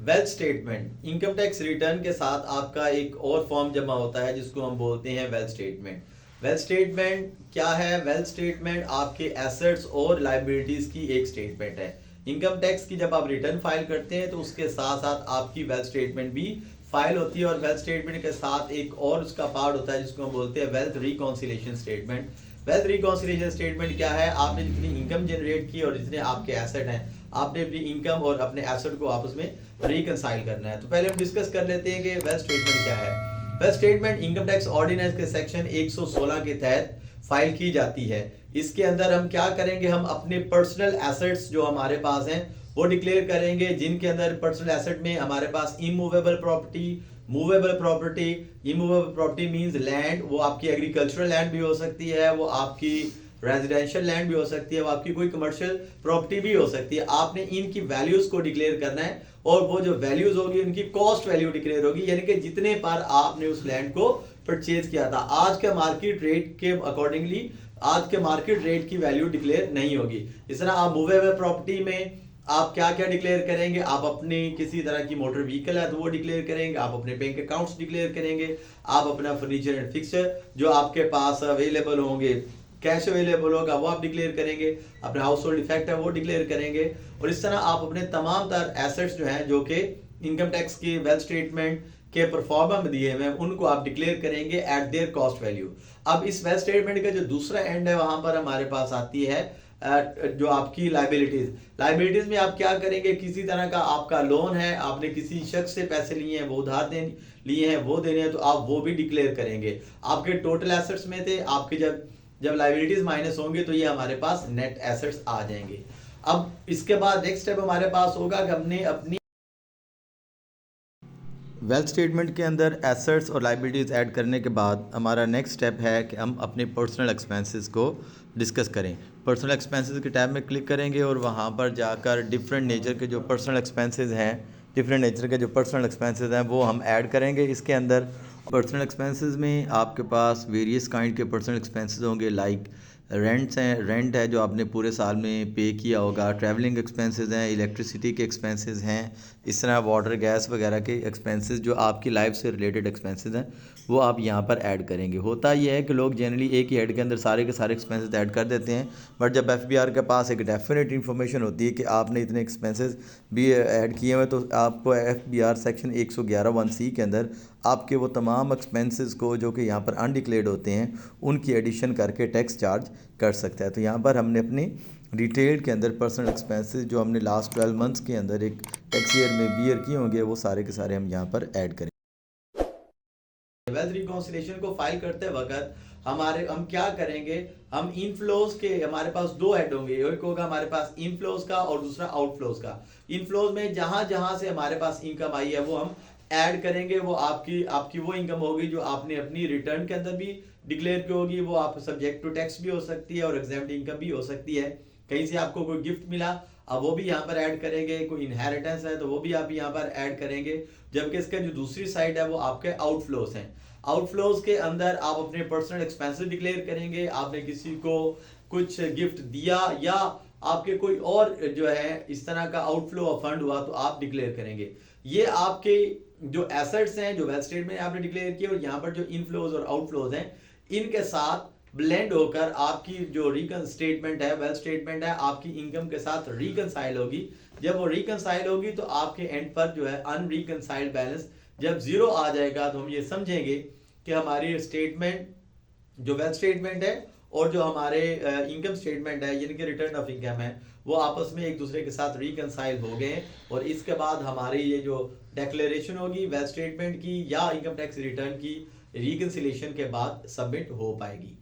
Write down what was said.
Wealth statement income tax return के साथ आपका एक और फॉर्म जमा होता है जिसको हम बोलते हैं वेल्थ स्टेटमेंट। वेल्थ स्टेटमेंट क्या है? वेल्थ स्टेटमेंट आपके एसेट्स और लायबिलिटीज की एक स्टेटमेंट है। इनकम टैक्स की जब आप रिटर्न फाइल करते हैं तो उसके साथ साथ आपकी वेल्थ स्टेटमेंट भी फाइल होती है, और वेल्थ स्टेटमेंट के साथ एक और उसका पार्ट होता है जिसको हम बोलते हैं wealth reconciliation statement. Wealth reconciliation statement क्या है? आपने जितनी इनकम जनरेट की और जितने आपके एसेट हैं, आपने अपनी इनकम और अपने एसेट को आपस में रिकंसाइल करना है। तो पहले हम डिस्कस कर लेते हैं कि वेल्थ स्टेटमेंट क्या है। Wealth statement income tax ordinance के सेक्शन 116 के तहत फाइल की जाती है। इसके अंदर हम क्या करेंगे? हम अपने पर्सनल एसेट्स जो हमारे पास हैं वो डिक्लेयर करेंगे, जिनके अंदर पर्सनल एसेट में हमारे पास immovable property, movable property. Immovable property means land, वो आपकी एग्रीकल्चरल लैंड भी हो सकती है, वो आपकी रेजिडेंशियल लैंड भी हो सकती है, वो आपकी कोई कमर्शियल प्रॉपर्टी भी हो सकती है। आपने इनकी वैल्यूज को डिक्लेयर करना है, और वो जो वैल्यूज होगी उनकी कॉस्ट वैल्यू डिक्लेयर होगी, यानी कि जितने पर आपने उस लैंड को परचेज किया था। आज के मार्केट रेट के अकॉर्डिंगली आज के मार्केट रेट की वैल्यू डिक्लेयर नहीं होगी। इस तरह आप मूवेबल प्रॉपर्टी में आप क्या क्या डिक्लेयर करेंगे? आप अपने किसी तरह की मोटर व्हीकल है तो वो डिक्लेयर करेंगे, आप अपने बैंक अकाउंट्स डिक्लेयर करेंगे, आप अपना फर्नीचर एंड फिक्सचर जो आपके पास अवेलेबल होंगे, कैश अवेलेबल होगा वो आप डिक्लेयर करेंगे, अपना हाउस होल्ड इफेक्ट है वो डिक्लेयर करेंगे। और इस तरह आप अपने तमाम तर एसेट्स जो हैं जो कि इनकम टैक्स की वेल्थ स्टेटमेंट के परफॉर्मा में दिए हुए हैं उनको आप डिक्लेयर करेंगे एट देयर कॉस्ट वैल्यू। अब इस वेल्थ स्टेटमेंट का जो दूसरा एंड है वहां पर हमारे पास आती है जो आपकी लाइबिलिटीज में आप क्या करेंगे? किसी तरह का आपका लोन है, आपने किसी शख्स से पैसे लिए हैं, वो उधार लिए हैं, वो देने हैं, तो आप वो भी डिक्लेयर करेंगे। आपके टोटल एसेट्स में थे, आपके जब लाइबिलिटीज माइनस होंगे तो ये हमारे पास नेट एसेट्स आ जाएंगे। अब इसके बाद नेक्स्ट स्टेप हमारे पास होगा कि हमने अपनी वेल्थ स्टेटमेंट के अंदर एसेट्स और लाइबिलिटीज़ ऐड करने के बाद हमारा नेक्स्ट स्टेप है कि हम अपने पर्सनल एक्सपेंसेस को डिस्कस करें। पर्सनल एक्सपेंसेस के टैब में क्लिक करेंगे और वहाँ पर जाकर डिफरेंट नेचर के जो पर्सनल एक्सपेंसेस हैं वो हम ऐड करेंगे। इसके अंदर पर्सनल एक्सपेंसेस में आपके पास वेरियस काइंड के पर्सनल एक्सपेंसेस होंगे, लाइक रेंट है जो आपने पूरे साल में पे किया होगा, ट्रैवलिंग एक्सपेंसेस हैं, इलेक्ट्रिसिटी के एक्सपेंसेस हैं, इस तरह वाटर गैस वगैरह के एक्सपेंसेस जो आपकी लाइफ से रिलेटेड एक्सपेंसेस हैं वो आप यहाँ पर ऐड करेंगे। होता यह है कि लोग जनरली एक ही हेड के अंदर सारे के सारे एक्सपेंसेस ऐड कर देते हैं, बट जब FBR के पास एक डेफिनेट इन्फॉर्मेशन होती है कि आपने इतने एक्सपेंसेस भी ऐड किए हुए तो आपको FBR सेक्शन 111(1)(c) के अंदर आपके वो तमाम एक्सपेंसेस को जो कि यहाँ पर अनडिक्लेयर्ड होते हैं उनकी एडिशन करके टैक्स चार्ज कर सकता है। तो यहाँ पर हमने अपनी डिटेल के अंदर पर्सनल एक्सपेंसेस जो हमने लास्ट 12 मंथ्स के अंदर एक टैक्स ईयर में बियर किए होंगे वो सारे के सारे हम यहाँ पर ऐड करें। वेल्थ रिकॉन्सिलिएशन को फाइल करते वक्त हम क्या करेंगे? हम इनफ्लोज के हमारे पास दो हेड होंगे, एक होगा हमारे पास इनफ्लोज का और दूसरा आउटफ्लोज का। इनफ्लोज में जहां जहां से हमारे पास इनकम आई है वो हम ऐड करेंगे, वो आपकी वो इनकम होगी जो आपने अपनी रिटर्न के अंदर भी डिक्लेयर की होगी, वो आप सब्जेक्ट टू टैक्स भी हो सकती है और एग्जेम्प्ट इनकम भी हो सकती है। कहीं से आपको कोई गिफ्ट मिला, अब वो भी यहाँ पर ऐड करेंगे, कोई इनहेरिटेंस है तो वो भी आप यहाँ पर ऐड करेंगे। जबकि इसका जो दूसरी साइड है वो आपके आउटफ्लोज हैं। आउटफ्लोज के अंदर आप अपने पर्सनल एक्सपेंसेस डिक्लेयर करेंगे, आपने किसी को कुछ गिफ्ट दिया या आपके कोई और जो है इस तरह का आउटफ्लो ऑफ फंड हुआ तो आप डिक्लेयर करेंगे। ये आपके जो एसेट्स हैं जो वेल्थ स्टेटमेंट आपने डिक्लेयर किए, और यहाँ पर जो इनफ्लोज और आउटफ्लोज हैं इनके साथ ब्लेंड होकर आपकी जो रिकन स्टेटमेंट है, वेल्थ स्टेटमेंट है, आपकी इनकम के साथ रिकनसाइल होगी। जब वो रिकनसाइल होगी तो आपके एंड पर जो है अनरिकनसाइल्ड बैलेंस जब जीरो आ जाएगा तो हम ये समझेंगे कि हमारी स्टेटमेंट जो वेल्थ स्टेटमेंट है और जो हमारे इनकम स्टेटमेंट है यानी कि रिटर्न ऑफ इनकम है वो आपस में एक दूसरे के साथ रिकनसाइल हो गए, और इसके बाद हमारी ये जो डिक्लेरेशन होगी वेल्थ स्टेटमेंट की या इनकम टैक्स रिटर्न की रिकंसिलिएशन के बाद सबमिट हो पाएगी।